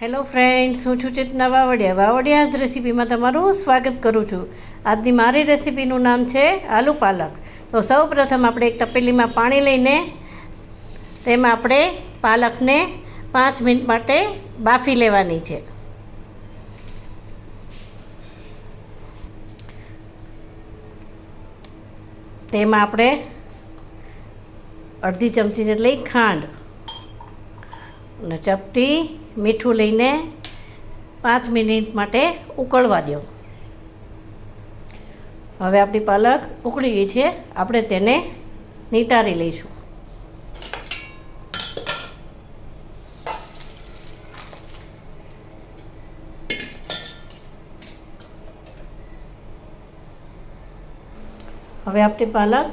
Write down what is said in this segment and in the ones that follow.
Hello friends, હું છું ચેતના વાવડિયા રેસીપીમાં તમારું સ્વાગત કરું છું. આજની મારી રેસીપીનું નામ છે આલુ પાલક. તો સૌ પ્રથમ આપણે એક તપેલીમાં પાણી લઈને તેમાં આપણે પાલકને 5 મિનિટ માટે બાફી લેવાની છે. તેમાં આપણે અડધી ચમચી જેટલી ખાંડ અને ચપટી મીઠું લઈને 5 મિનિટ માટે ઉકળવા દો. હવે આપણી પાલક ઉકળી ગઈ છે, આપણે તેને નિતારી લઈશું. હવે આપણી પાલક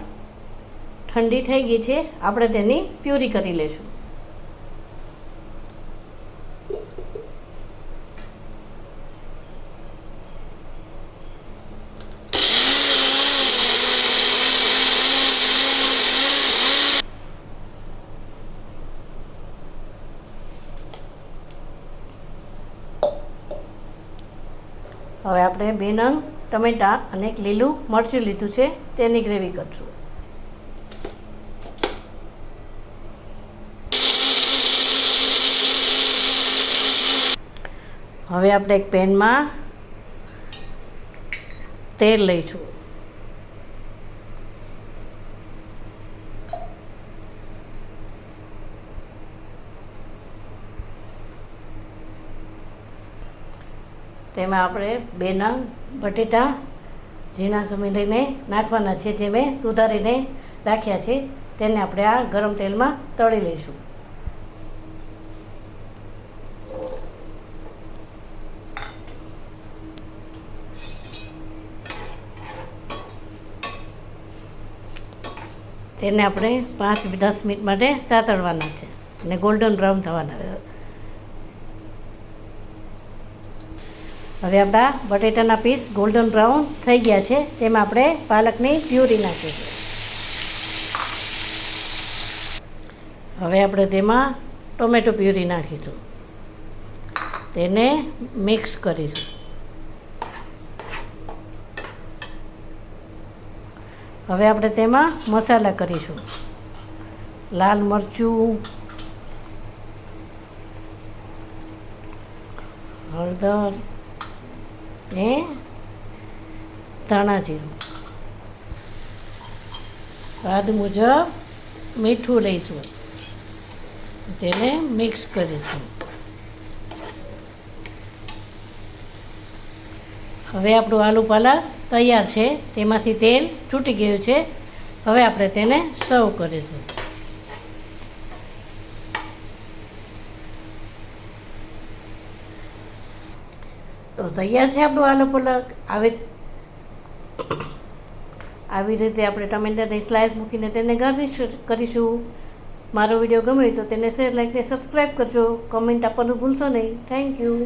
ઠંડી થઈ ગઈ છે, આપણે તેની પ્યુરી કરી લઈશું. હવે આપણે 2 નંગ ટમેટાં અને એક લીલું મરચું લીધું છે, તેની ગ્રેવી કરીશું. હવે આપણે એક પેનમાં તેલ લઈશું. તેમાં આપણે 2 નંગ બટેટા ઝીણા સમારીને નાખવાના છે, જે મેં સુધારીને રાખ્યા છે. તેને આપણે આ ગરમ તેલમાં તળી લઈશું. તેને આપણે 5-10 મિનિટ માટે સાતળવાના છે અને ગોલ્ડન બ્રાઉન થવાના છે. હવે આપણા બટેટાના પીસ ગોલ્ડન બ્રાઉન થઈ ગયા છે, તેમાં આપણે પાલકની પ્યુરી નાખીશું. હવે આપણે તેમાં ટોમેટો પ્યુરી નાખીશું. તેને મિક્સ કરીશું. હવે આપણે તેમાં મસાલા કરીશું. લાલ મરચું, હળદર ને ધાણા જીરું. સ્વાદ મુજબ મીઠું લઈશું, તેને મિક્સ કરીશું. હવે આપણું આલુ પાલક તૈયાર છે, તેમાંથી તેલ છૂટી ગયું છે. હવે આપણે તેને સર્વ કરીશું. તો તૈયાર છે આપણું આલુ પાલક. આવી રીતે આપણે ટમેટાની સ્લાઇસ મૂકીને તેને ગાર્નિશ કરીશું. મારો વિડીયો ગમે તો તેને શેર, લાઈક ને સબસ્ક્રાઈબ કરજો. કમેન્ટ આપવાનું ભૂલશો નહીં. Thank you.